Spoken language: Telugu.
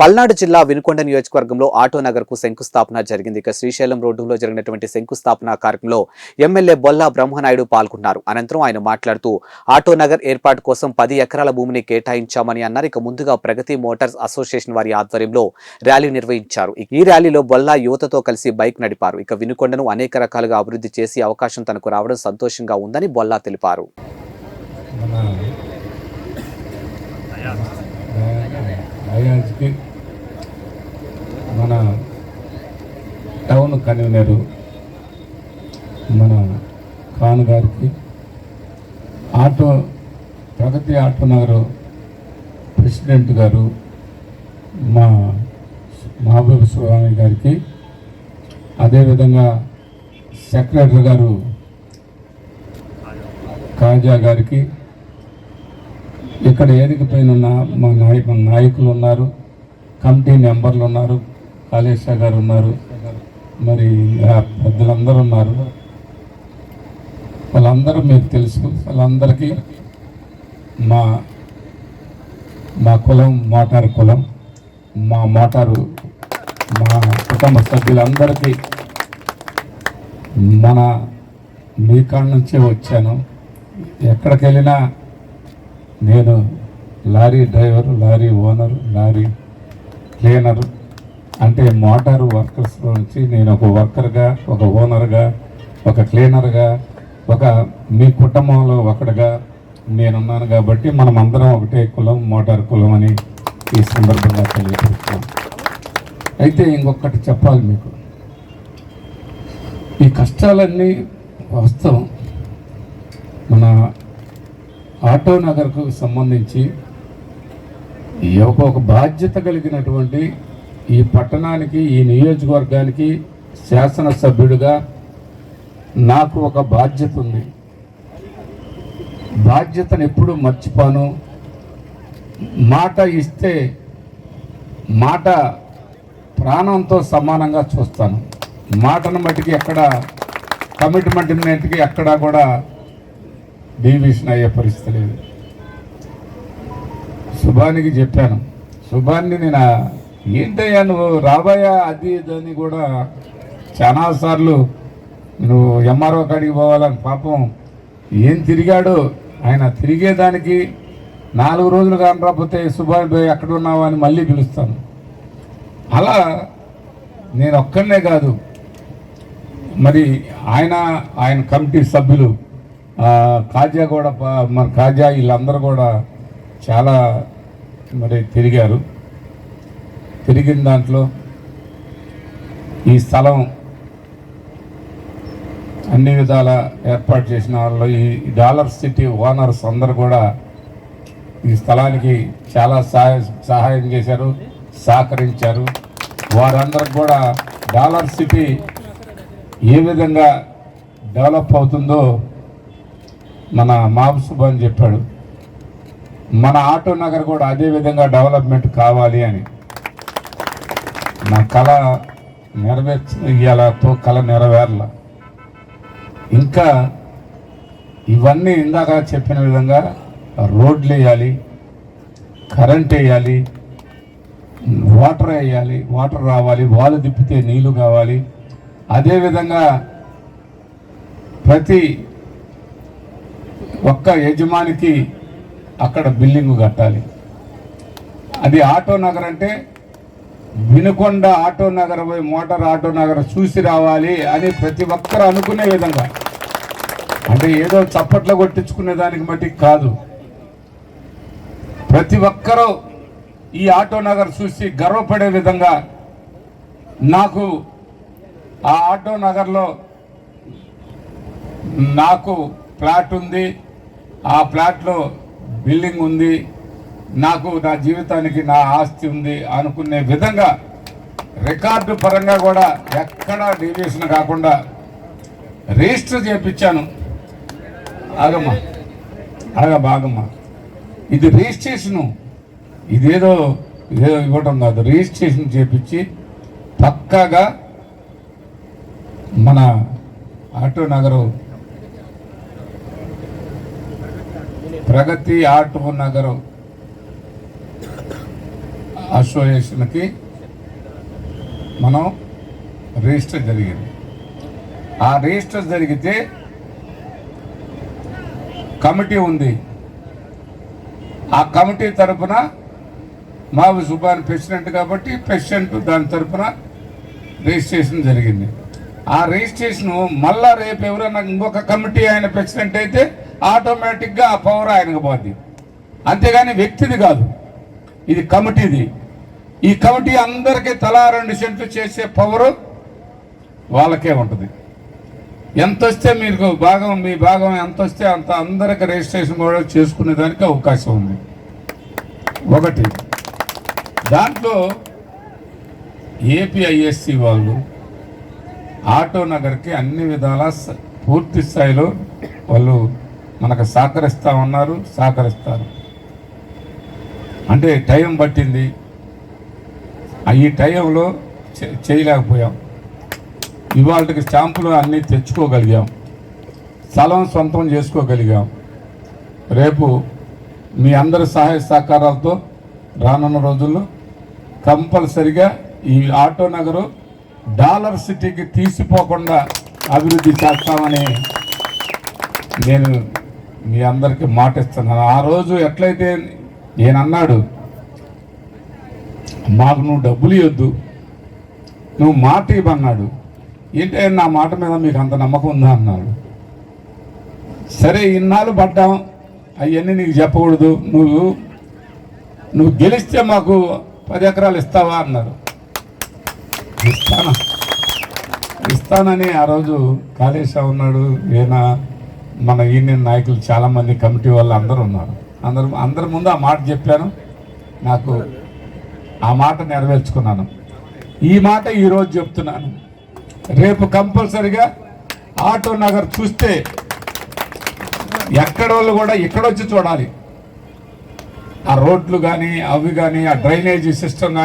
పల్నాడు జిల్లా వినుకొండ నియోజకవర్గంలో ఆటో నగర్ కు శంకుస్థాపన జరిగింది. ఇక శ్రీశైలం రోడ్డులో జరిగినటువంటి శంకుస్థాపన కార్యక్రమంలో ఎమ్మెల్యే బొల్లా బ్రహ్మనాయుడు పాల్గొన్నారు. అనంతరం ఆయన మాట్లాడుతూ ఆటో నగర్ ఏర్పాటు కోసం 10 ఎకరాల భూమిని కేటాయించామని అన్నారు. ఇక ముందుగా ప్రగతి మోటార్స్ అసోసియేషన్ వారి ఆధ్వర్యంలో ర్యాలీ నిర్వహించారు. ఈ ర్యాలీలో బొల్లా యువతతో కలిసి బైక్ నడిపారు. ఇక వినుకొండను అనేక రకాలుగా అభివృద్ధి చేసి అవకాశం తనకు రావడం సంతోషంగా ఉందని బొల్లా తెలిపారు. మన టౌన్ కన్వీనరు మన ఖాన్ గారికి, ప్రగతి ఆటో నగర్ ప్రెసిడెంట్ గారు మా మహబూబ్ స్వామి గారికి, అదేవిధంగా సెక్రటరీ గారు కాజా గారికి, ఇక్కడ ఏదికపైన ఉన్న మా నాయకులు ఉన్నారు, కమిటీ మెంబర్లు ఉన్నారు, కాళేశ్వర గారు ఉన్నారు, మరి పెద్దలందరూ ఉన్నారు. వాళ్ళందరూ మీకు తెలుసు. వాళ్ళందరికీ మా కులం మోటారు కులం, మా కుటుంబ సభ్యులందరికీ మీ కాడ నుంచే వచ్చాను. ఎక్కడికి వెళ్ళినా నేను lorry driver, lorry owner, lorry cleaner, అంటే మోటారు వర్కర్స్ నుంచి నేను ఒక వర్కర్గా, ఒక ఓనర్గా, ఒక క్లీనర్గా, మీ కుటుంబంలో ఒకటిగా నేనున్నాను. కాబట్టి మనం అందరం ఒకటే కులం, మోటార్ కులం అని ఈ సందర్భంగా తెలియజేస్తున్నాం. అయితే ఇంకొకటి చెప్పాలి మీకు, ఈ కష్టాలన్నీ వాస్తవం. మన ఆటో నగర్కు సంబంధించి ఒక బాధ్యత కలిగినటువంటి ఈ పట్టణానికి, ఈ నియోజకవర్గానికి శాసనసభ్యుడిగా నాకు ఒక బాధ్యత ఉంది. బాధ్యతను ఎప్పుడూ మర్చిపోను. మాట ఇస్తే మాట ప్రాణంతో సమానంగా చూస్తాను. మాటను మట్టికి ఎక్కడ, కమిట్మెంట్కి ఎక్కడా కూడా డీవియేషన్ అయ్యే పరిస్థితి లేదు. శుభానికి చెప్పాను, శుభాన్ని నేను ఏంటయ్యా నువ్వు రాబోయా అది ఇదని కూడా చాలాసార్లు నువ్వు ఎంఆర్ఓ కాడికి పోవాలని, పాపం ఏం తిరిగాడు ఆయన. తిరిగేదానికి 4 రోజులు కానీ రాకపోతే శుభాన్ పోయి ఎక్కడ ఉన్నావు అని మళ్ళీ పిలుస్తాను. అలా నేను ఒక్కడనే కాదు, మరి ఆయన కమిటీ సభ్యులు కాజా కూడా, మన కాజా వీళ్ళందరూ కూడా చాలా మరి తిరిగారు. తిరిగిన దాంట్లో ఈ స్థలం అన్ని విధాల ఏర్పాటు చేసిన వాళ్ళు, ఈ డాలర్ సిటీ ఓనర్స్ అందరూ కూడా ఈ స్థలానికి చాలా సహాయం చేశారు, సహకరించారు. వారందరికి కూడా డాలర్ సిటీ ఏ విధంగా డెవలప్ అవుతుందో మన మహబూబ్ అని చెప్పాడు. మన ఆటో నగర్ కూడా అదే విధంగా డెవలప్మెంట్ కావాలి అని నా కళ కళ నెరవేరల. ఇంకా ఇవన్నీ ఇందాక చెప్పిన విధంగా రోడ్లు వేయాలి, కరెంట్ వేయాలి, వాటర్ వేయాలి, వాటర్ రావాలి, వాలు తిప్పితే నీళ్లు కావాలి. అదేవిధంగా ప్రతి ఒక్క యజమానికి అక్కడ బిల్డింగు కట్టాలి. అది ఆటో నగర్ అంటే Vinukonda auto Nagar, motor auto Nagar చూసి రావాలి అని ప్రతి ఒక్కరు అనుకునే విధంగా, అంటే ఏదో చప్పట్లు కొట్టించుకునే దానికి మట్టి కాదు. ప్రతి ఒక్కరూ ఈ ఆటో నగర్ చూసి గర్వపడే విధంగా, నాకు ఆ ఆటో నగర్లో నాకు ఫ్లాట్ ఉంది, ఆ ఫ్లాట్లో బిల్డింగ్ ఉంది, నాకు నా జీవితానికి నా ఆస్తి ఉంది అనుకునే విధంగా రికార్డు పరంగా కూడా ఎక్కడా డీవియేషన్ కాకుండా రిజిస్టర్ చేయించాను. బాగమ్మా, ఇది రిజిస్ట్రేషను, ఇదేదో ఇవ్వటం కాదు, రిజిస్ట్రేషన్ చేయించి పక్కాగా మన ఆటో నగరు ప్రగతి ఆటో నగరు అసోసియేషన్కి మనం రిజిస్టర్ జరిగింది. ఆ రిజిస్టర్ జరిగితే కమిటీ ఉంది. ఆ కమిటీ తరఫున మావి సుబ్బాని ప్రెసిడెంట్ కాబట్టి ప్రెసిడెంట్ దాని తరఫున రిజిస్ట్రేషన్ జరిగింది. ఆ రిజిస్ట్రేషన్ మళ్ళా రేపు ఎవరైనా ఇంకొక కమిటీ ఆయన ప్రెసిడెంట్ అయితే ఆటోమేటిక్గా ఆ పవర్ ఆయనకు పోద్ది. అంతేగాని వ్యక్తిది కాదు, ఇది కమిటీది. ఈ కమిటీ అందరికీ తలా 2 సెంట్లు చేసే పవరు వాళ్ళకే ఉంటుంది. ఎంత వస్తే మీకు భాగం, మీ భాగం ఎంత వస్తే అంత అందరికి రిజిస్ట్రేషన్ కూడా చేసుకునే దానికి అవకాశం ఉంది. ఒకటి దాంట్లో ఏపీఐఎస్సి వాళ్ళు ఆటో నగర్కి అన్ని విధాల పూర్తి స్థాయిలో వాళ్ళు మనకు సహకరిస్తామన్నారు, సహకరిస్తారు. అంటే టైం పట్టింది, ఈ టైంలో చేయలేకపోయాం. ఇవాళకి స్టాంపులు అన్నీ తెచ్చుకోగలిగాం, స్థలం సొంతం చేసుకోగలిగాం. రేపు మీ అందరి సహాయ సహకారాలతో రానున్న రోజుల్లో కంపల్సరిగా ఈ ఆటో నగరు డాలర్ సిటీకి తీసిపోకుండా అభివృద్ధి చేస్తామని నేను మీ అందరికీ మాట ఇస్తున్నాను. ఆ రోజు ఎట్లయితే నేను అన్నాడు, మాకు నువ్వు డబ్బులు ఇవ్వద్దు, నువ్వు మాట ఇవ్వన్నాడు. ఏంటంటే నా మాట మీద మీకు అంత నమ్మకం ఉందా అన్నాడు. సరే ఇన్నాళ్ళు పడ్డాం, అవన్నీ నీకు చెప్పకూడదు, నువ్వు గెలిస్తే మాకు 10 ఎకరాలు ఇస్తావా అన్నారు. ఇస్తానని ఆ రోజు కాళేశ్వర ఉన్నాడు, ఈయన మన యూనియన్ నాయకులు చాలామంది కమిటీ వాళ్ళు అందరూ ఉన్నారు. అందరి ముందు ఆ మాట చెప్పాను, నాకు ఆ మాట నెరవేర్చుకున్నాను. ఈ మాట ఈరోజు చెప్తున్నాను. రేపు కంపల్సరిగా ఆటో నగర్ చూస్తే ఎక్కడోళ్ళు కూడా ఇక్కడొచ్చి చూడాలి. ఆ రోడ్లు కానీ అవి కానీ ఆ డ్రైనేజీ సిస్టమ్ కానీ